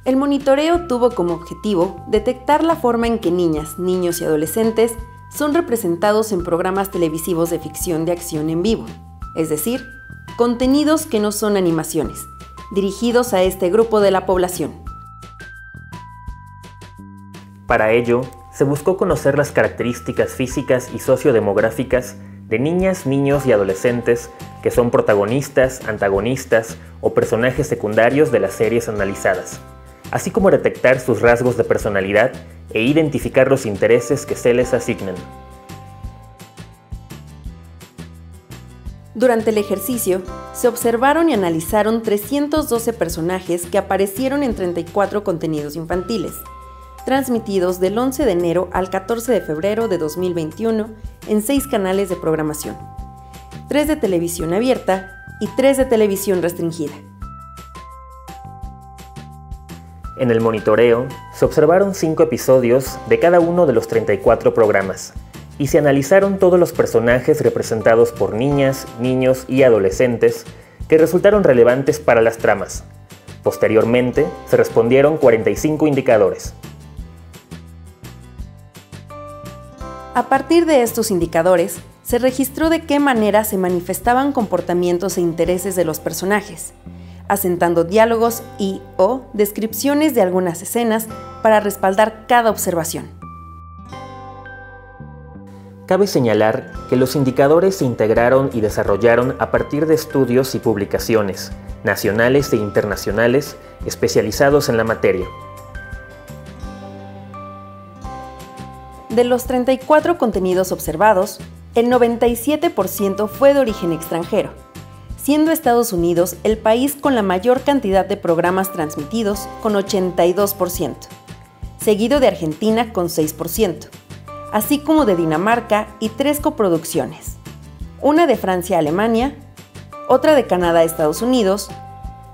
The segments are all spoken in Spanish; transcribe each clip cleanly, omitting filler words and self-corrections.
El monitoreo tuvo como objetivo detectar la forma en que niñas, niños y adolescentes son representados en programas televisivos de ficción de acción en vivo, es decir, contenidos que no son animaciones, dirigidos a este grupo de la población. Para ello, se buscó conocer las características físicas y sociodemográficas de niñas, niños y adolescentes que son protagonistas, antagonistas o personajes secundarios de las series analizadas, así como detectar sus rasgos de personalidad e identificar los intereses que se les asignan. Durante el ejercicio, se observaron y analizaron 312 personajes que aparecieron en 34 contenidos infantiles, transmitidos del 11 de enero al 14 de febrero de 2021 en 6 canales de programación, 3 de televisión abierta y 3 de televisión restringida. En el monitoreo, se observaron 5 episodios de cada uno de los 34 programas, y se analizaron todos los personajes representados por niñas, niños y adolescentes que resultaron relevantes para las tramas. Posteriormente, se respondieron 45 indicadores. A partir de estos indicadores, se registró de qué manera se manifestaban comportamientos e intereses de los personajes, asentando diálogos y/o descripciones de algunas escenas para respaldar cada observación. Cabe señalar que los indicadores se integraron y desarrollaron a partir de estudios y publicaciones, nacionales e internacionales, especializados en la materia. De los 34 contenidos observados, el 97% fue de origen extranjero, siendo Estados Unidos el país con la mayor cantidad de programas transmitidos, con 82%, seguido de Argentina con 6%, así como de Dinamarca y 3 coproducciones, una de Francia-Alemania, otra de Canadá-Estados Unidos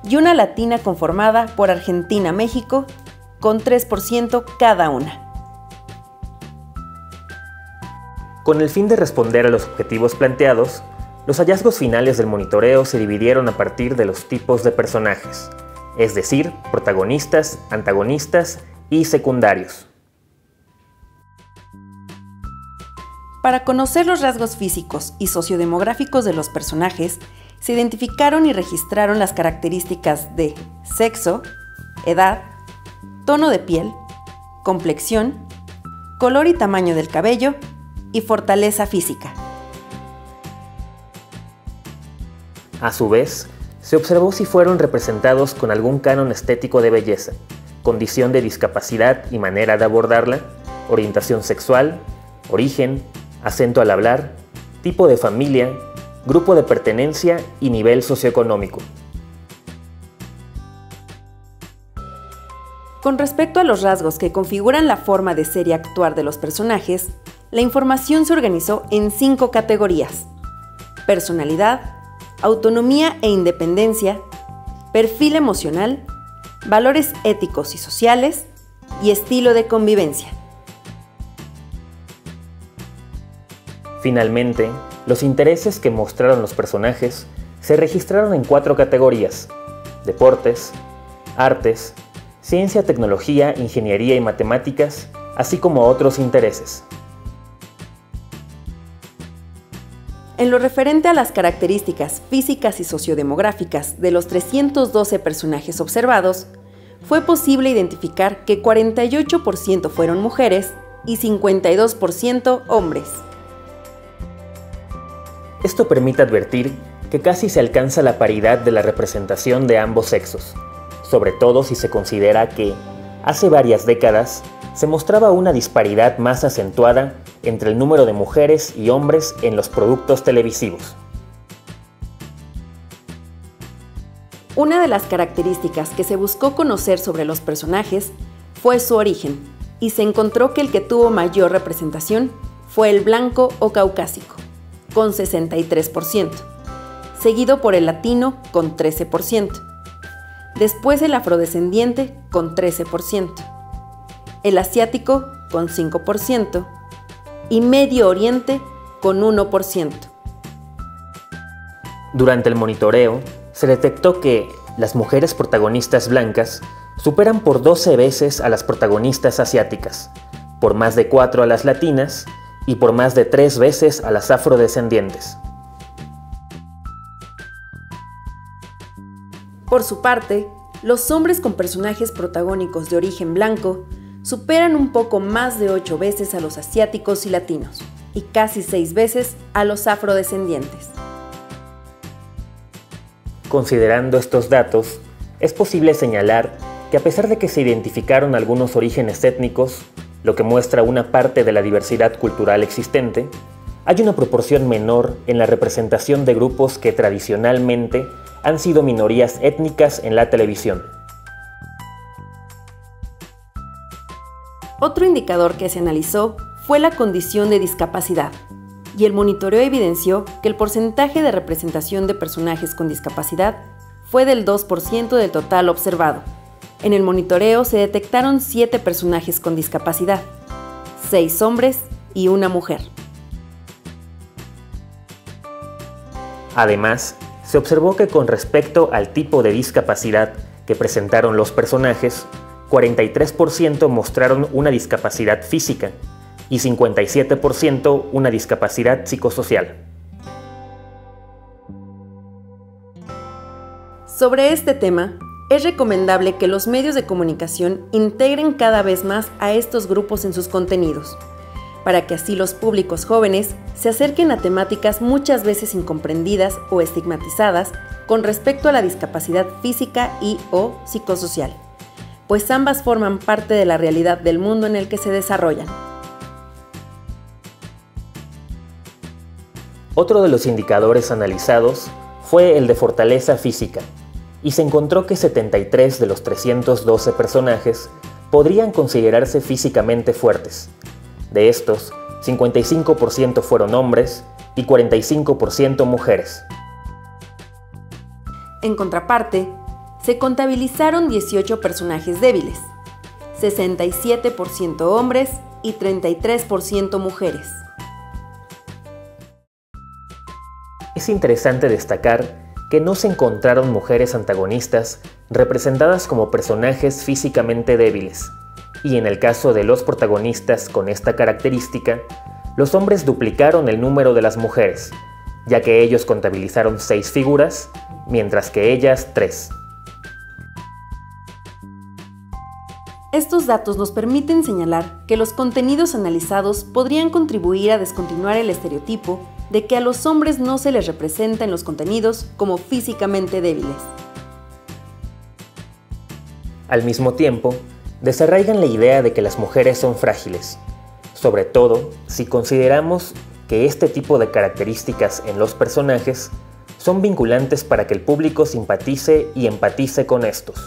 y una latina conformada por Argentina-México, con 3% cada una. Con el fin de responder a los objetivos planteados, los hallazgos finales del monitoreo se dividieron a partir de los tipos de personajes, es decir, protagonistas, antagonistas y secundarios. Para conocer los rasgos físicos y sociodemográficos de los personajes, se identificaron y registraron las características de sexo, edad, tono de piel, complexión, color y tamaño del cabello y fortaleza física. A su vez, se observó si fueron representados con algún canon estético de belleza, condición de discapacidad y manera de abordarla, orientación sexual, origen, acento al hablar, tipo de familia, grupo de pertenencia y nivel socioeconómico. Con respecto a los rasgos que configuran la forma de ser y actuar de los personajes, la información se organizó en 5 categorías: personalidad, autonomía e independencia, perfil emocional, valores éticos y sociales y estilo de convivencia. Finalmente, los intereses que mostraron los personajes se registraron en 4 categorías: deportes, artes, ciencia, tecnología, ingeniería y matemáticas, así como otros intereses. En lo referente a las características físicas y sociodemográficas de los 312 personajes observados, fue posible identificar que 48% fueron mujeres y 52% hombres. Esto permite advertir que casi se alcanza la paridad de la representación de ambos sexos, sobre todo si se considera que, hace varias décadas, se mostraba una disparidad más acentuada entre el número de mujeres y hombres en los productos televisivos. Una de las características que se buscó conocer sobre los personajes fue su origen, y se encontró que el que tuvo mayor representación fue el blanco o caucásico, con 63%, seguido por el latino con 13%, después el afrodescendiente con 13%, el asiático con 5% y Medio Oriente con 1%. Durante el monitoreo, se detectó que las mujeres protagonistas blancas superan por 12 veces a las protagonistas asiáticas, por más de 4 a las latinas y por más de 3 veces a las afrodescendientes. Por su parte, los hombres con personajes protagónicos de origen blanco superan un poco más de 8 veces a los asiáticos y latinos, y casi 6 veces a los afrodescendientes. Considerando estos datos, es posible señalar que a pesar de que se identificaron algunos orígenes étnicos, lo que muestra una parte de la diversidad cultural existente, hay una proporción menor en la representación de grupos que tradicionalmente han sido minorías étnicas en la televisión. Otro indicador que se analizó fue la condición de discapacidad, y el monitoreo evidenció que el porcentaje de representación de personajes con discapacidad fue del 2% del total observado. En el monitoreo se detectaron 7 personajes con discapacidad, 6 hombres y 1 mujer. Además, se observó que con respecto al tipo de discapacidad que presentaron los personajes, 43% mostraron una discapacidad física y 57% una discapacidad psicosocial. Sobre este tema, es recomendable que los medios de comunicación integren cada vez más a estos grupos en sus contenidos, para que así los públicos jóvenes se acerquen a temáticas muchas veces incomprendidas o estigmatizadas con respecto a la discapacidad física y/o psicosocial, pues ambas forman parte de la realidad del mundo en el que se desarrollan. Otro de los indicadores analizados fue el de fortaleza física, y se encontró que 73 de los 312 personajes podrían considerarse físicamente fuertes. De estos, 55% fueron hombres y 45% mujeres. En contraparte, se contabilizaron 18 personajes débiles, 67% hombres y 33% mujeres. Es interesante destacar que no se encontraron mujeres antagonistas representadas como personajes físicamente débiles, y en el caso de los protagonistas con esta característica, los hombres duplicaron el número de las mujeres, ya que ellos contabilizaron 6 figuras, mientras que ellas 3. Estos datos nos permiten señalar que los contenidos analizados podrían contribuir a descontinuar el estereotipo de que a los hombres no se les representa en los contenidos como físicamente débiles. Al mismo tiempo, desarraigan la idea de que las mujeres son frágiles, sobre todo si consideramos que este tipo de características en los personajes son vinculantes para que el público simpatice y empatice con estos.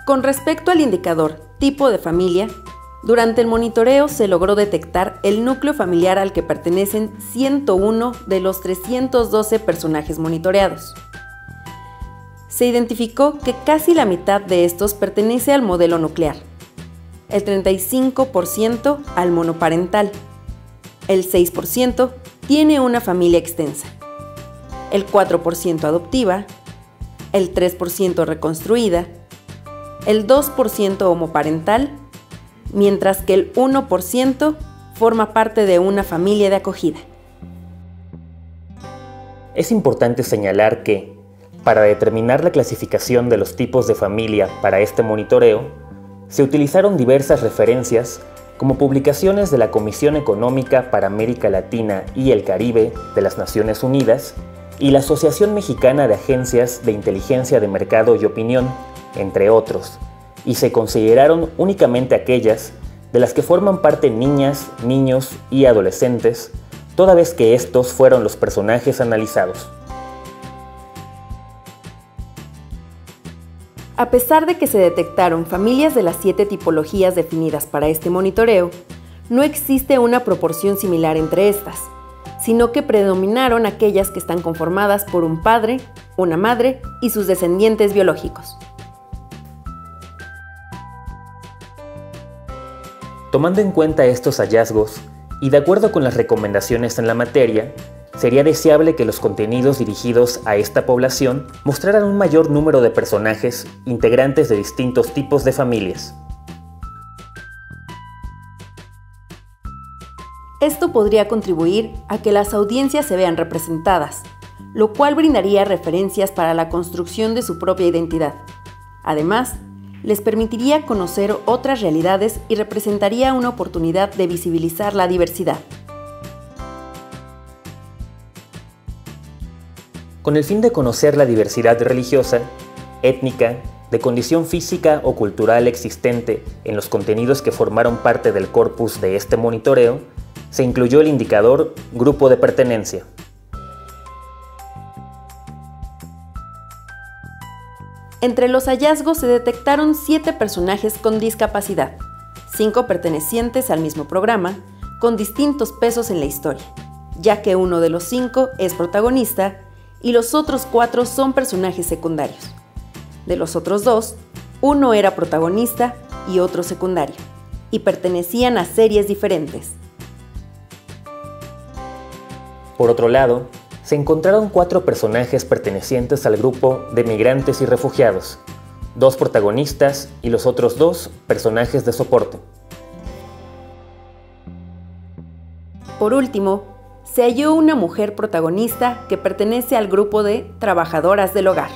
Con respecto al indicador tipo de familia, durante el monitoreo se logró detectar el núcleo familiar al que pertenecen 101 de los 312 personajes monitoreados. Se identificó que casi la mitad de estos pertenece al modelo nuclear, el 35% al monoparental, el 6% tiene una familia extensa, el 4% adoptiva, el 3% reconstruida, el 2% homoparental, mientras que el 1% forma parte de una familia de acogida. Es importante señalar que, para determinar la clasificación de los tipos de familia para este monitoreo, se utilizaron diversas referencias como publicaciones de la Comisión Económica para América Latina y el Caribe de las Naciones Unidas y la Asociación Mexicana de Agencias de Inteligencia de Mercado y Opinión, entre otros, y se consideraron únicamente aquellas de las que forman parte niñas, niños y adolescentes, toda vez que estos fueron los personajes analizados. A pesar de que se detectaron familias de las 7 tipologías definidas para este monitoreo, no existe una proporción similar entre estas, sino que predominaron aquellas que están conformadas por un padre, una madre y sus descendientes biológicos. Tomando en cuenta estos hallazgos, y de acuerdo con las recomendaciones en la materia, sería deseable que los contenidos dirigidos a esta población mostraran un mayor número de personajes integrantes de distintos tipos de familias. Esto podría contribuir a que las audiencias se vean representadas, lo cual brindaría referencias para la construcción de su propia identidad. Además, les permitiría conocer otras realidades y representaría una oportunidad de visibilizar la diversidad. Con el fin de conocer la diversidad religiosa, étnica, de condición física o cultural existente en los contenidos que formaron parte del corpus de este monitoreo, se incluyó el indicador Grupo de Pertenencia. Entre los hallazgos se detectaron 7 personajes con discapacidad, 5 pertenecientes al mismo programa, con distintos pesos en la historia, ya que uno de los 5 es protagonista y los otros 4 son personajes secundarios. De los otros 2, uno era protagonista y otro secundario, y pertenecían a series diferentes. Por otro lado, se encontraron 4 personajes pertenecientes al grupo de migrantes y refugiados, 2 protagonistas y los otros 2 personajes de soporte. Por último, se halló una mujer protagonista que pertenece al grupo de trabajadoras del hogar.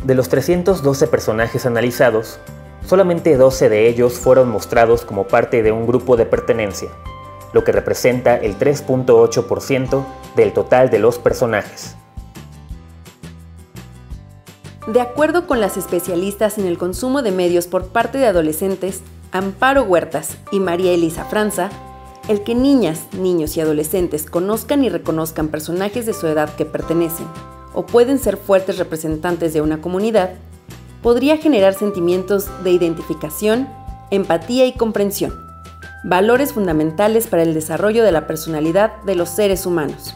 De los 312 personajes analizados, solamente 12 de ellos fueron mostrados como parte de un grupo de pertenencia, lo que representa el 3.8% del total de los personajes. De acuerdo con las especialistas en el consumo de medios por parte de adolescentes, Amparo Huertas y María Elisa Franza, el que niñas, niños y adolescentes conozcan y reconozcan personajes de su edad que pertenecen o pueden ser fuertes representantes de una comunidad, podría generar sentimientos de identificación, empatía y comprensión, valores fundamentales para el desarrollo de la personalidad de los seres humanos.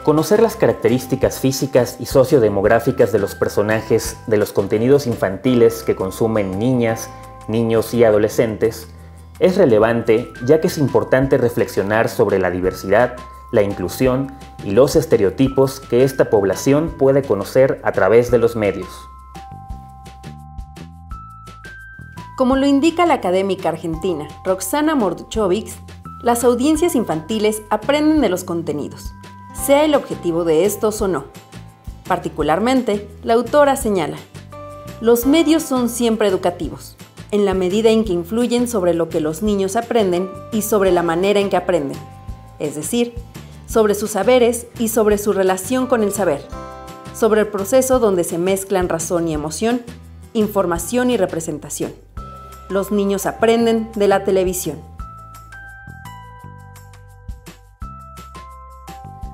Conocer las características físicas y sociodemográficas de los personajes de los contenidos infantiles que consumen niñas, niños y adolescentes es relevante, ya que es importante reflexionar sobre la diversidad, la inclusión y los estereotipos que esta población puede conocer a través de los medios. Como lo indica la académica argentina Roxana Mordchovics, las audiencias infantiles aprenden de los contenidos, sea el objetivo de estos o no. Particularmente, la autora señala: los medios son siempre educativos, en la medida en que influyen sobre lo que los niños aprenden y sobre la manera en que aprenden, es decir, sobre sus saberes y sobre su relación con el saber, sobre el proceso donde se mezclan razón y emoción, información y representación. Los niños aprenden de la televisión.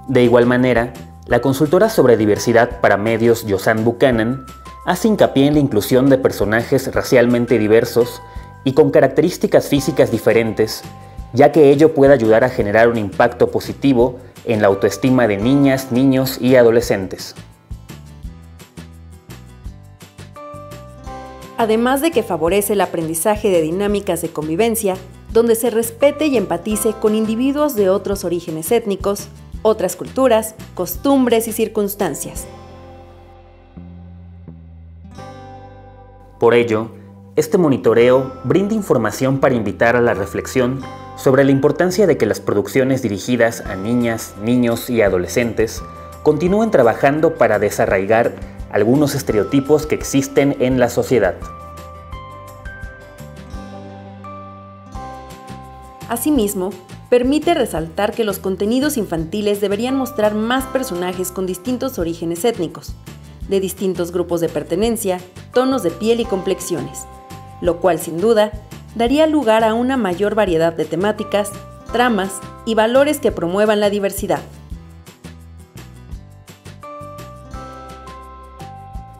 De igual manera, la consultora sobre diversidad para medios Josanne Buchanan hace hincapié en la inclusión de personajes racialmente diversos y con características físicas diferentes, ya que ello puede ayudar a generar un impacto positivo en la autoestima de niñas, niños y adolescentes. Además de que favorece el aprendizaje de dinámicas de convivencia, donde se respete y empatice con individuos de otros orígenes étnicos, otras culturas, costumbres y circunstancias. Por ello, este monitoreo brinda información para invitar a la reflexión sobre la importancia de que las producciones dirigidas a niñas, niños y adolescentes continúen trabajando para desarraigar algunos estereotipos que existen en la sociedad. Asimismo, permite resaltar que los contenidos infantiles deberían mostrar más personajes con distintos orígenes étnicos, de distintos grupos de pertenencia, tonos de piel y complexiones, lo cual sin duda daría lugar a una mayor variedad de temáticas, tramas y valores que promuevan la diversidad.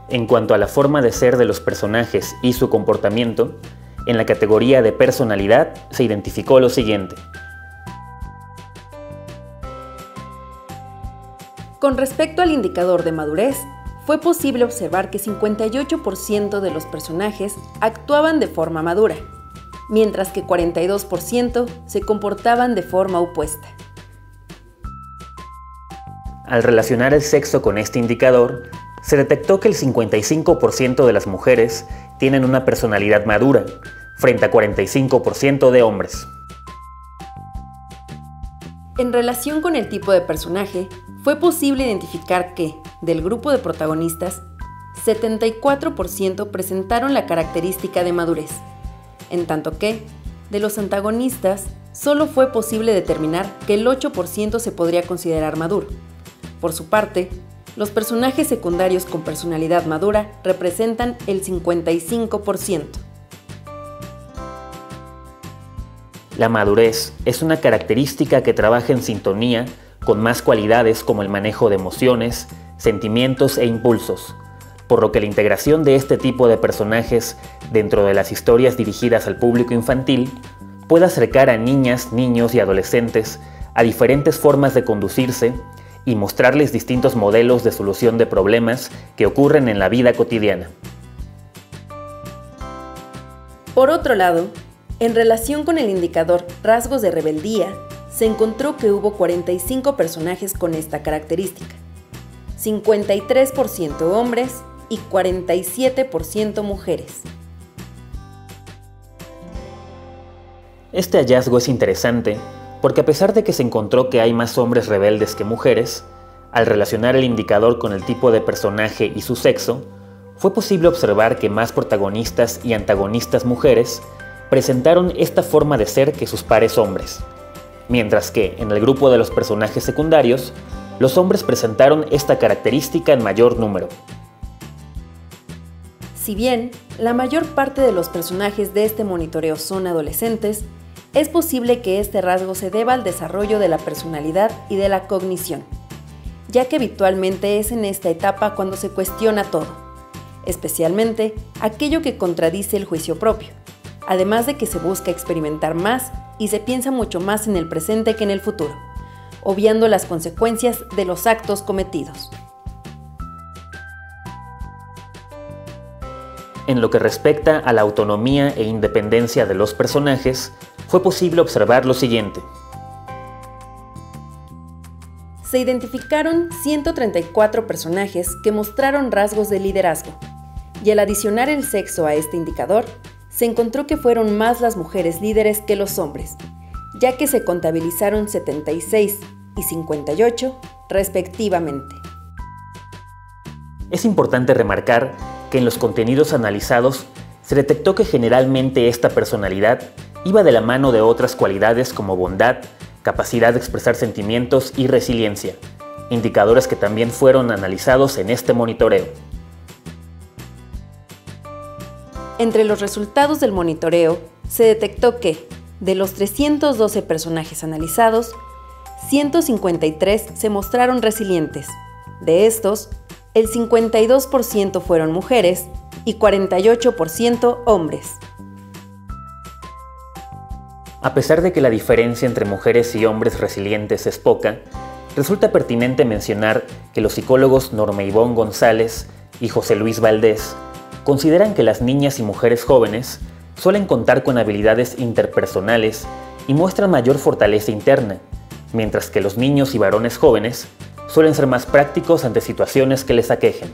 En cuanto a la forma de ser de los personajes y su comportamiento, en la categoría de personalidad se identificó lo siguiente. Con respecto al indicador de madurez, fue posible observar que 58% de los personajes actuaban de forma madura, mientras que 42% se comportaban de forma opuesta. Al relacionar el sexo con este indicador, se detectó que el 55% de las mujeres tienen una personalidad madura, frente a 45% de hombres. En relación con el tipo de personaje, fue posible identificar que, del grupo de protagonistas, 74% presentaron la característica de madurez, en tanto que, de los antagonistas, solo fue posible determinar que el 8% se podría considerar maduro. Por su parte, los personajes secundarios con personalidad madura representan el 55%. La madurez es una característica que trabaja en sintonía con más cualidades como el manejo de emociones, sentimientos e impulsos, por lo que la integración de este tipo de personajes dentro de las historias dirigidas al público infantil puede acercar a niñas, niños y adolescentes a diferentes formas de conducirse y mostrarles distintos modelos de solución de problemas que ocurren en la vida cotidiana. Por otro lado, en relación con el indicador rasgos de rebeldía, se encontró que hubo 45 personajes con esta característica, 53% hombres y 47% mujeres. Este hallazgo es interesante porque a pesar de que se encontró que hay más hombres rebeldes que mujeres, al relacionar el indicador con el tipo de personaje y su sexo, fue posible observar que más protagonistas y antagonistas mujeres presentaron esta forma de ser que sus pares hombres, mientras que en el grupo de los personajes secundarios, los hombres presentaron esta característica en mayor número. Si bien la mayor parte de los personajes de este monitoreo son adolescentes, es posible que este rasgo se deba al desarrollo de la personalidad y de la cognición, ya que habitualmente es en esta etapa cuando se cuestiona todo, especialmente aquello que contradice el juicio propio, además de que se busca experimentar más y se piensa mucho más en el presente que en el futuro, obviando las consecuencias de los actos cometidos. En lo que respecta a la autonomía e independencia de los personajes, fue posible observar lo siguiente. Se identificaron 134 personajes que mostraron rasgos de liderazgo, y al adicionar el sexo a este indicador, se encontró que fueron más las mujeres líderes que los hombres, ya que se contabilizaron 76 y 58 respectivamente. Es importante remarcar que en los contenidos analizados se detectó que generalmente esta personalidad iba de la mano de otras cualidades como bondad, capacidad de expresar sentimientos y resiliencia, indicadores que también fueron analizados en este monitoreo. Entre los resultados del monitoreo, se detectó que, de los 312 personajes analizados, 153 se mostraron resilientes. De estos, el 52% fueron mujeres y 48% hombres. A pesar de que la diferencia entre mujeres y hombres resilientes es poca, resulta pertinente mencionar que los psicólogos Norma Ivonne González y José Luis Valdés consideran que las niñas y mujeres jóvenes suelen contar con habilidades interpersonales y muestran mayor fortaleza interna, mientras que los niños y varones jóvenes suelen ser más prácticos ante situaciones que les aquejen.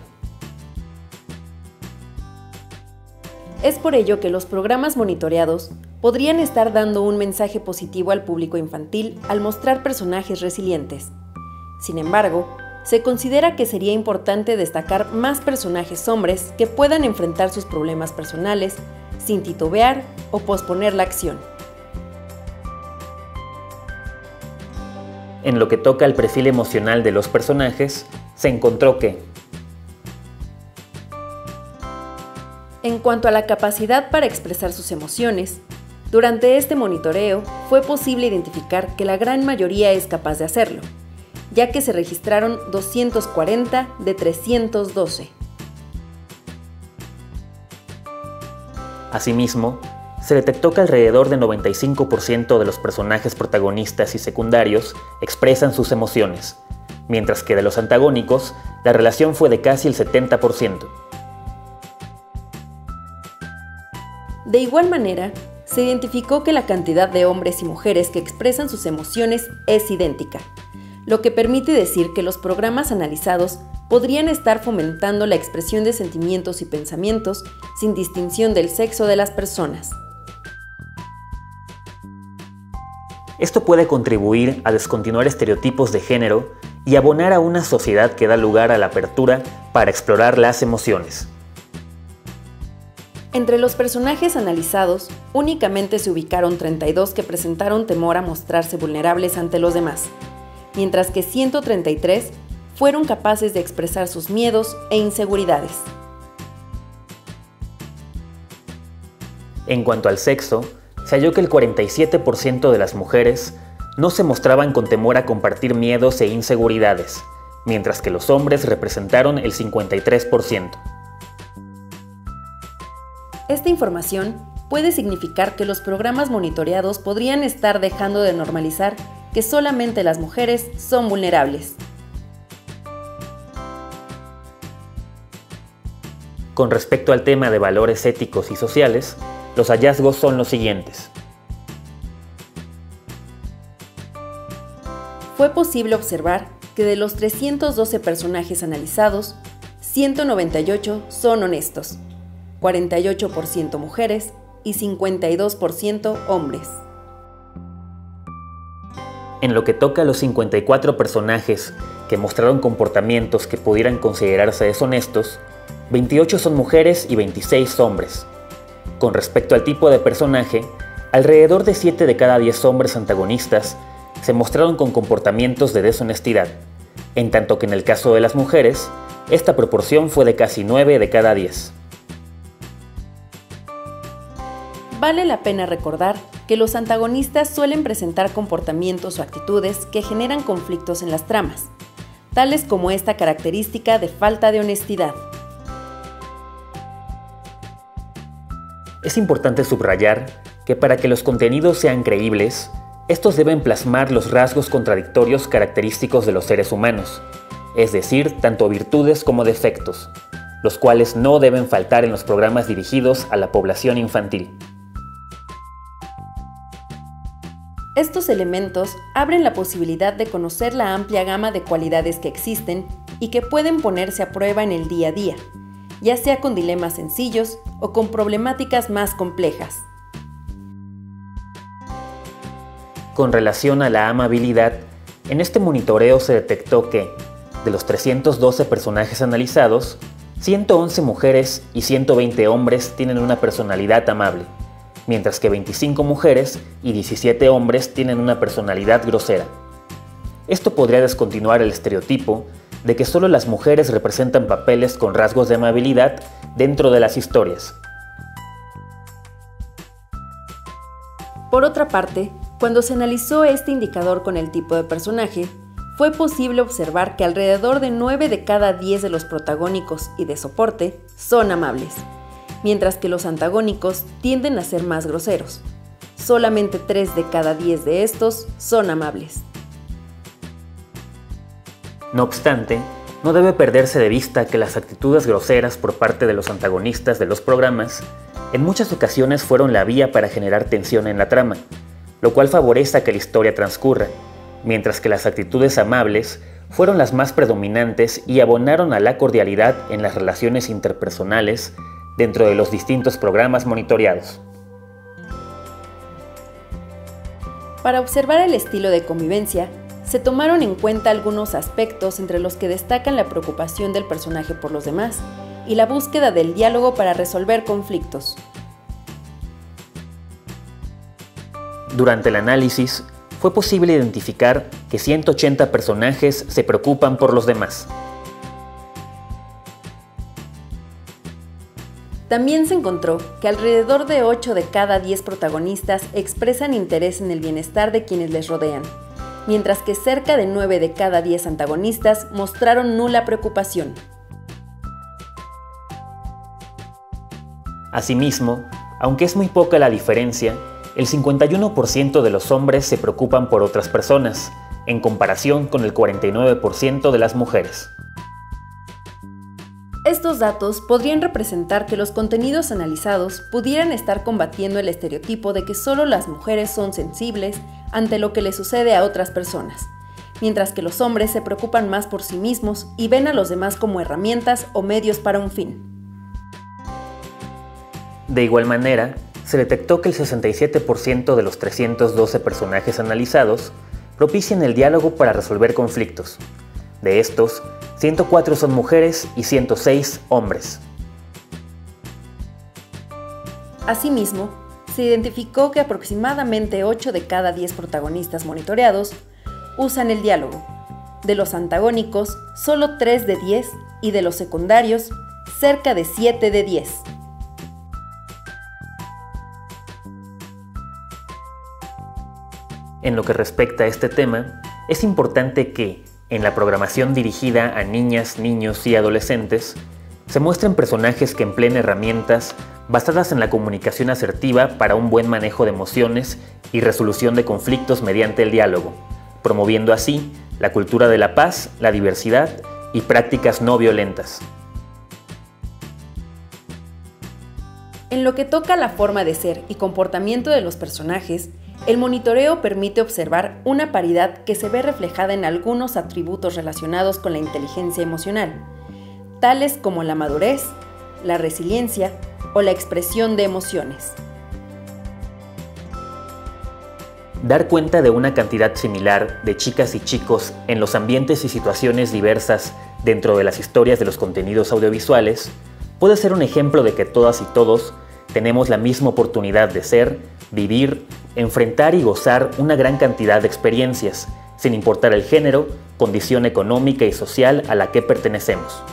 Es por ello que los programas monitoreados podrían estar dando un mensaje positivo al público infantil al mostrar personajes resilientes. Sin embargo, se considera que sería importante destacar más personajes hombres que puedan enfrentar sus problemas personales sin titubear o posponer la acción. En lo que toca al perfil emocional de los personajes, se encontró que en cuanto a la capacidad para expresar sus emociones, durante este monitoreo fue posible identificar que la gran mayoría es capaz de hacerlo, ya que se registraron 240 de 312. Asimismo, se detectó que alrededor de 95% de los personajes protagonistas y secundarios expresan sus emociones, mientras que de los antagónicos, la relación fue de casi el 70%. De igual manera, se identificó que la cantidad de hombres y mujeres que expresan sus emociones es idéntica, lo que permite decir que los programas analizados podrían estar fomentando la expresión de sentimientos y pensamientos sin distinción del sexo de las personas. Esto puede contribuir a descontinuar estereotipos de género y abonar a una sociedad que da lugar a la apertura para explorar las emociones. Entre los personajes analizados, únicamente se ubicaron 32 que presentaron temor a mostrarse vulnerables ante los demás, mientras que 133 fueron capaces de expresar sus miedos e inseguridades. En cuanto al sexo, se halló que el 47% de las mujeres no se mostraban con temor a compartir miedos e inseguridades, mientras que los hombres representaron el 53%. Esta información puede significar que los programas monitoreados podrían estar dejando de normalizar que solamente las mujeres son vulnerables. Con respecto al tema de valores éticos y sociales, los hallazgos son los siguientes. Fue posible observar que de los 312 personajes analizados, 198 son honestos, 48% mujeres y 52% hombres. En lo que toca a los 54 personajes que mostraron comportamientos que pudieran considerarse deshonestos, 28 son mujeres y 26 hombres. Con respecto al tipo de personaje, alrededor de 7 de cada 10 hombres antagonistas se mostraron con comportamientos de deshonestidad, en tanto que en el caso de las mujeres, esta proporción fue de casi 9 de cada 10. Vale la pena recordar que los antagonistas suelen presentar comportamientos o actitudes que generan conflictos en las tramas, tales como esta característica de falta de honestidad. Es importante subrayar que para que los contenidos sean creíbles, estos deben plasmar los rasgos contradictorios característicos de los seres humanos, es decir, tanto virtudes como defectos, los cuales no deben faltar en los programas dirigidos a la población infantil. Estos elementos abren la posibilidad de conocer la amplia gama de cualidades que existen y que pueden ponerse a prueba en el día a día, ya sea con dilemas sencillos o con problemáticas más complejas. Con relación a la amabilidad, en este monitoreo se detectó que, de los 312 personajes analizados, 111 mujeres y 120 hombres tienen una personalidad amable, mientras que 25 mujeres y 17 hombres tienen una personalidad grosera. Esto podría descontinuar el estereotipo de que solo las mujeres representan papeles con rasgos de amabilidad dentro de las historias. Por otra parte, cuando se analizó este indicador con el tipo de personaje, fue posible observar que alrededor de 9 de cada 10 de los protagónicos y de soporte son amables, mientras que los antagónicos tienden a ser más groseros. Solamente 3 de cada 10 de estos son amables. No obstante, no debe perderse de vista que las actitudes groseras por parte de los antagonistas de los programas en muchas ocasiones fueron la vía para generar tensión en la trama, lo cual favorece a que la historia transcurra, mientras que las actitudes amables fueron las más predominantes y abonaron a la cordialidad en las relaciones interpersonales dentro de los distintos programas monitoreados. Para observar el estilo de convivencia, se tomaron en cuenta algunos aspectos entre los que destacan la preocupación del personaje por los demás y la búsqueda del diálogo para resolver conflictos. Durante el análisis, fue posible identificar que 180 personajes se preocupan por los demás. También se encontró que alrededor de 8 de cada 10 protagonistas expresan interés en el bienestar de quienes les rodean, mientras que cerca de 9 de cada 10 antagonistas mostraron nula preocupación. Asimismo, aunque es muy poca la diferencia, el 51% de los hombres se preocupan por otras personas, en comparación con el 49% de las mujeres. Esto estos datos podrían representar que los contenidos analizados pudieran estar combatiendo el estereotipo de que solo las mujeres son sensibles ante lo que les sucede a otras personas, mientras que los hombres se preocupan más por sí mismos y ven a los demás como herramientas o medios para un fin. De igual manera, se detectó que el 67% de los 312 personajes analizados propician el diálogo para resolver conflictos. De estos, 104 son mujeres y 106 hombres. Asimismo, se identificó que aproximadamente 8 de cada 10 protagonistas monitoreados usan el diálogo. De los antagónicos, solo 3 de 10 y de los secundarios, cerca de 7 de 10. En lo que respecta a este tema, es importante que, en la programación dirigida a niñas, niños y adolescentes, se muestren personajes que empleen herramientas basadas en la comunicación asertiva para un buen manejo de emociones y resolución de conflictos mediante el diálogo, promoviendo así la cultura de la paz, la diversidad y prácticas no violentas. En lo que toca a la forma de ser y comportamiento de los personajes, el monitoreo permite observar una paridad que se ve reflejada en algunos atributos relacionados con la inteligencia emocional, tales como la madurez, la resiliencia o la expresión de emociones. Dar cuenta de una cantidad similar de chicas y chicos en los ambientes y situaciones diversas dentro de las historias de los contenidos audiovisuales puede ser un ejemplo de que todas y todos tenemos la misma oportunidad de ser, vivir, enfrentar y gozar una gran cantidad de experiencias, sin importar el género, condición económica y social a la que pertenecemos.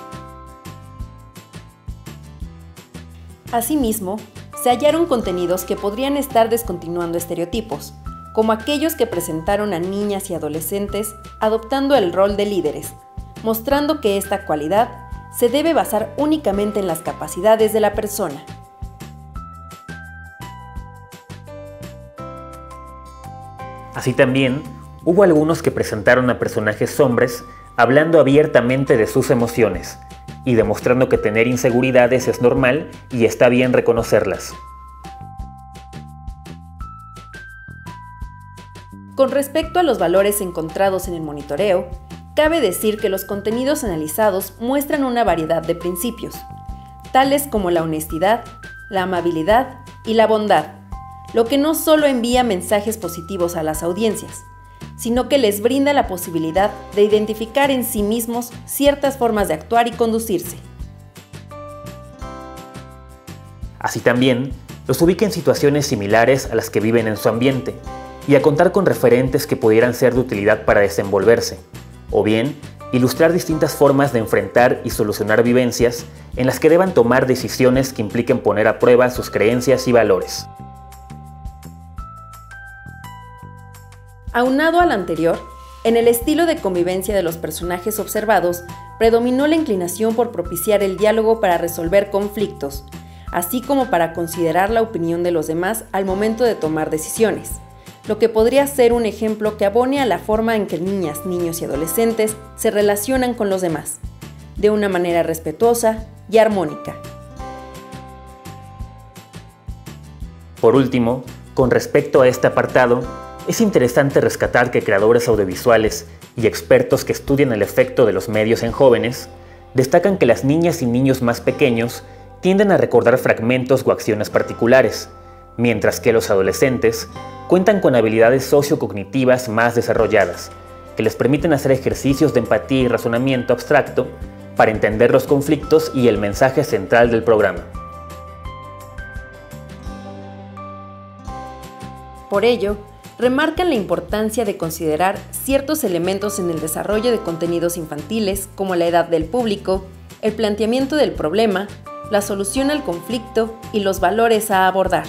Asimismo, se hallaron contenidos que podrían estar descontinuando estereotipos, como aquellos que presentaron a niñas y adolescentes adoptando el rol de líderes, mostrando que esta cualidad se debe basar únicamente en las capacidades de la persona. Así también, hubo algunos que presentaron a personajes hombres hablando abiertamente de sus emociones y demostrando que tener inseguridades es normal y está bien reconocerlas. Con respecto a los valores encontrados en el monitoreo, cabe decir que los contenidos analizados muestran una variedad de principios, tales como la honestidad, la amabilidad y la bondad, lo que no solo envía mensajes positivos a las audiencias, sino que les brinda la posibilidad de identificar en sí mismos ciertas formas de actuar y conducirse. Así también, los ubica en situaciones similares a las que viven en su ambiente, y a contar con referentes que pudieran ser de utilidad para desenvolverse, o bien, ilustrar distintas formas de enfrentar y solucionar vivencias en las que deban tomar decisiones que impliquen poner a prueba sus creencias y valores. Aunado al anterior, en el estilo de convivencia de los personajes observados, predominó la inclinación por propiciar el diálogo para resolver conflictos, así como para considerar la opinión de los demás al momento de tomar decisiones, lo que podría ser un ejemplo que abone a la forma en que niñas, niños y adolescentes se relacionan con los demás, de una manera respetuosa y armónica. Por último, con respecto a este apartado, es interesante rescatar que creadores audiovisuales y expertos que estudian el efecto de los medios en jóvenes destacan que las niñas y niños más pequeños tienden a recordar fragmentos o acciones particulares, mientras que los adolescentes cuentan con habilidades sociocognitivas más desarrolladas, que les permiten hacer ejercicios de empatía y razonamiento abstracto para entender los conflictos y el mensaje central del programa. Por ello, remarcan la importancia de considerar ciertos elementos en el desarrollo de contenidos infantiles como la edad del público, el planteamiento del problema, la solución al conflicto y los valores a abordar.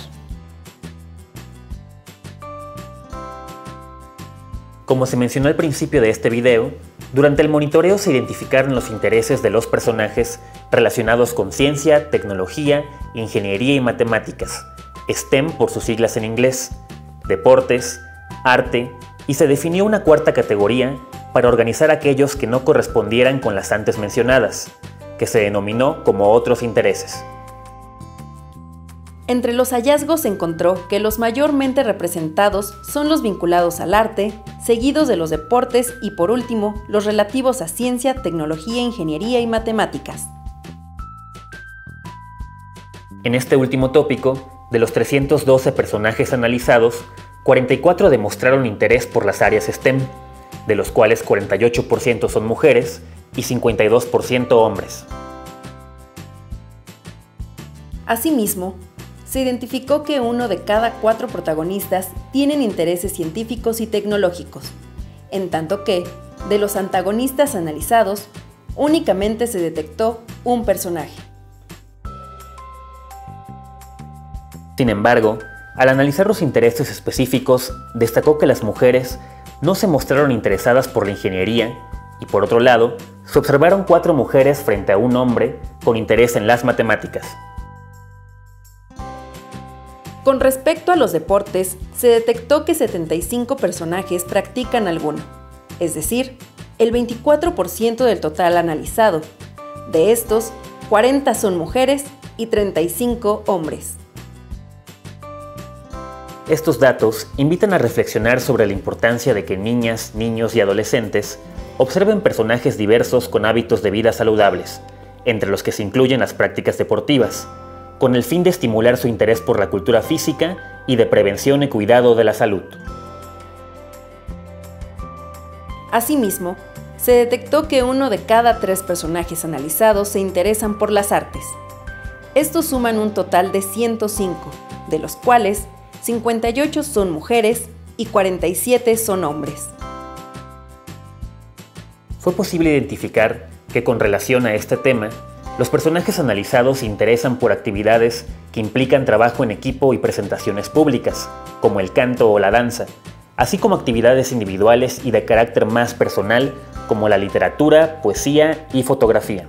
Como se mencionó al principio de este video, durante el monitoreo se identificaron los intereses de los personajes relacionados con ciencia, tecnología, ingeniería y matemáticas, STEM por sus siglas en inglés, deportes, arte, y se definió una cuarta categoría para organizar aquellos que no correspondieran con las antes mencionadas, que se denominó como otros intereses. Entre los hallazgos se encontró que los mayormente representados son los vinculados al arte, seguidos de los deportes y por último, los relativos a ciencia, tecnología, ingeniería y matemáticas. En este último tópico, de los 312 personajes analizados, 44 demostraron interés por las áreas STEM, de los cuales 48% son mujeres y 52% hombres. Asimismo, se identificó que 1 de cada 4 protagonistas tienen intereses científicos y tecnológicos, en tanto que, de los antagonistas analizados, únicamente se detectó un personaje. Sin embargo, al analizar los intereses específicos, destacó que las mujeres no se mostraron interesadas por la ingeniería y, por otro lado, se observaron 4 mujeres frente a un hombre con interés en las matemáticas. Con respecto a los deportes, se detectó que 75 personajes practican alguno, es decir, el 24% del total analizado. De estos, 40 son mujeres y 35 hombres. Estos datos invitan a reflexionar sobre la importancia de que niñas, niños y adolescentes observen personajes diversos con hábitos de vida saludables, entre los que se incluyen las prácticas deportivas, con el fin de estimular su interés por la cultura física y de prevención y cuidado de la salud. Asimismo, se detectó que 1 de cada 3 personajes analizados se interesan por las artes. Estos suman un total de 105, de los cuales 58 son mujeres y 47 son hombres. Fue posible identificar que con relación a este tema, los personajes analizados se interesan por actividades que implican trabajo en equipo y presentaciones públicas, como el canto o la danza, así como actividades individuales y de carácter más personal, como la literatura, poesía y fotografía.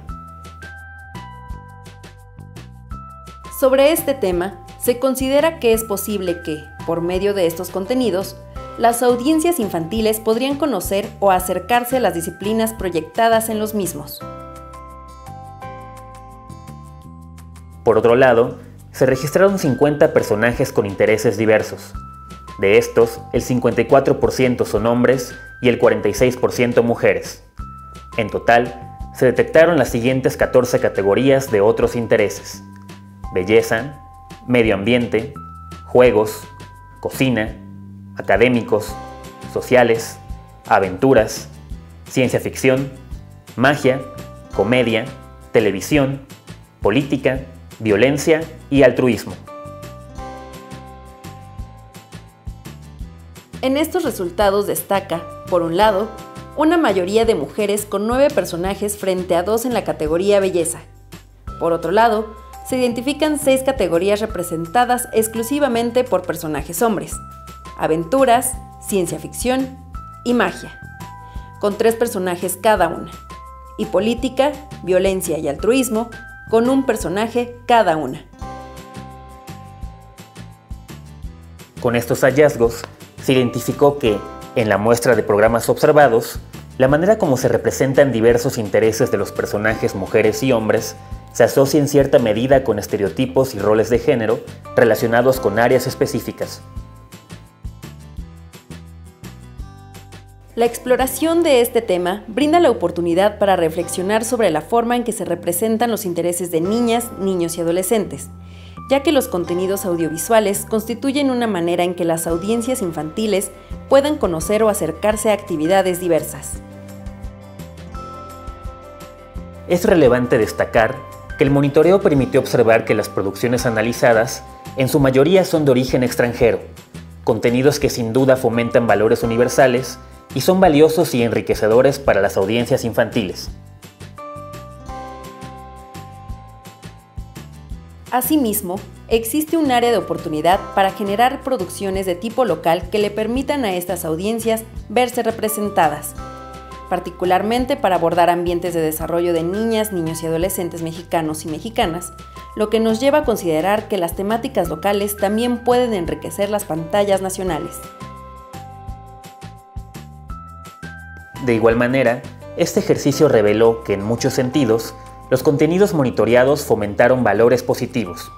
Sobre este tema, se considera que es posible que, por medio de estos contenidos, las audiencias infantiles podrían conocer o acercarse a las disciplinas proyectadas en los mismos. Por otro lado, se registraron 50 personajes con intereses diversos. De estos, el 54% son hombres y el 46% mujeres. En total, se detectaron las siguientes 14 categorías de otros intereses: belleza, medio ambiente, juegos, cocina, académicos, sociales, aventuras, ciencia ficción, magia, comedia, televisión, política, violencia y altruismo. En estos resultados destaca, por un lado, una mayoría de mujeres con 9 personajes frente a 2 en la categoría belleza. Por otro lado, se identifican 6 categorías representadas exclusivamente por personajes hombres: aventuras, ciencia ficción y magia, con 3 personajes cada una, y política, violencia y altruismo, con un personaje cada una. Con estos hallazgos, se identificó que, en la muestra de programas observados, la manera como se representan diversos intereses de los personajes mujeres y hombres se asocia en cierta medida con estereotipos y roles de género relacionados con áreas específicas. La exploración de este tema brinda la oportunidad para reflexionar sobre la forma en que se representan los intereses de niñas, niños y adolescentes, ya que los contenidos audiovisuales constituyen una manera en que las audiencias infantiles puedan conocer o acercarse a actividades diversas. Es relevante destacar que el monitoreo permitió observar que las producciones analizadas en su mayoría son de origen extranjero, contenidos que sin duda fomentan valores universales y son valiosos y enriquecedores para las audiencias infantiles. Asimismo, existe un área de oportunidad para generar producciones de tipo local que le permitan a estas audiencias verse representadas, particularmente para abordar ambientes de desarrollo de niñas, niños y adolescentes mexicanos y mexicanas, lo que nos lleva a considerar que las temáticas locales también pueden enriquecer las pantallas nacionales. De igual manera, este ejercicio reveló que en muchos sentidos, los contenidos monitoreados fomentaron valores positivos.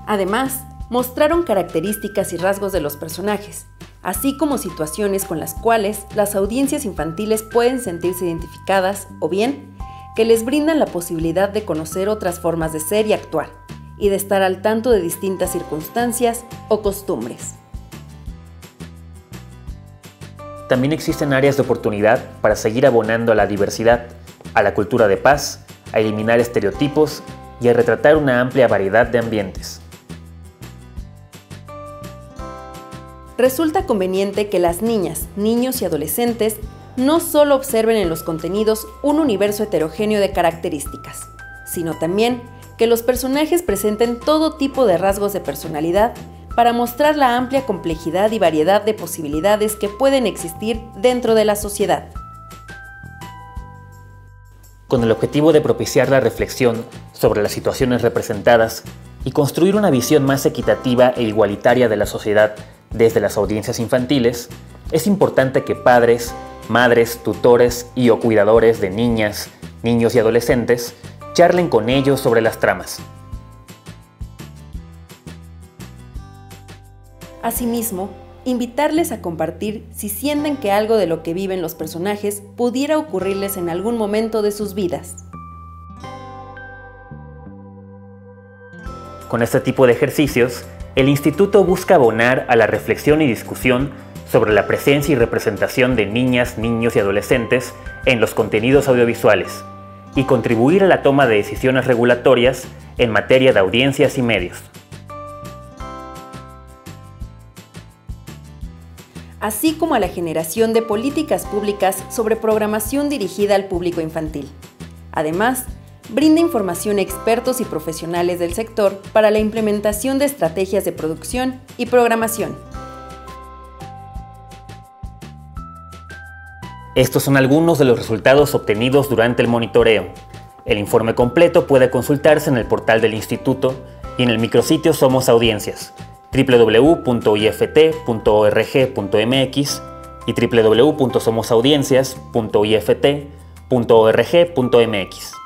Además, mostraron características y rasgos de los personajes, así como situaciones con las cuales las audiencias infantiles pueden sentirse identificadas o bien que les brindan la posibilidad de conocer otras formas de ser y actuar, y de estar al tanto de distintas circunstancias o costumbres. También existen áreas de oportunidad para seguir abonando a la diversidad, a la cultura de paz, a eliminar estereotipos y a retratar una amplia variedad de ambientes. Resulta conveniente que las niñas, niños y adolescentes no solo observen en los contenidos un universo heterogéneo de características, sino también que los personajes presenten todo tipo de rasgos de personalidad para mostrar la amplia complejidad y variedad de posibilidades que pueden existir dentro de la sociedad. Con el objetivo de propiciar la reflexión sobre las situaciones representadas y construir una visión más equitativa e igualitaria de la sociedad desde las audiencias infantiles, es importante que padres, madres, tutores y o cuidadores de niñas, niños y adolescentes charlen con ellos sobre las tramas. Asimismo, invitarles a compartir si sienten que algo de lo que viven los personajes pudiera ocurrirles en algún momento de sus vidas. Con este tipo de ejercicios, el Instituto busca abonar a la reflexión y discusión sobre la presencia y representación de niñas, niños y adolescentes en los contenidos audiovisuales y contribuir a la toma de decisiones regulatorias en materia de audiencias y medios. Así como a la generación de políticas públicas sobre programación dirigida al público infantil. Además, brinda información a expertos y profesionales del sector para la implementación de estrategias de producción y programación. Estos son algunos de los resultados obtenidos durante el monitoreo. El informe completo puede consultarse en el portal del Instituto y en el micrositio Somos Audiencias, www.ift.org.mx y www.somosaudiencias.ift.org.mx.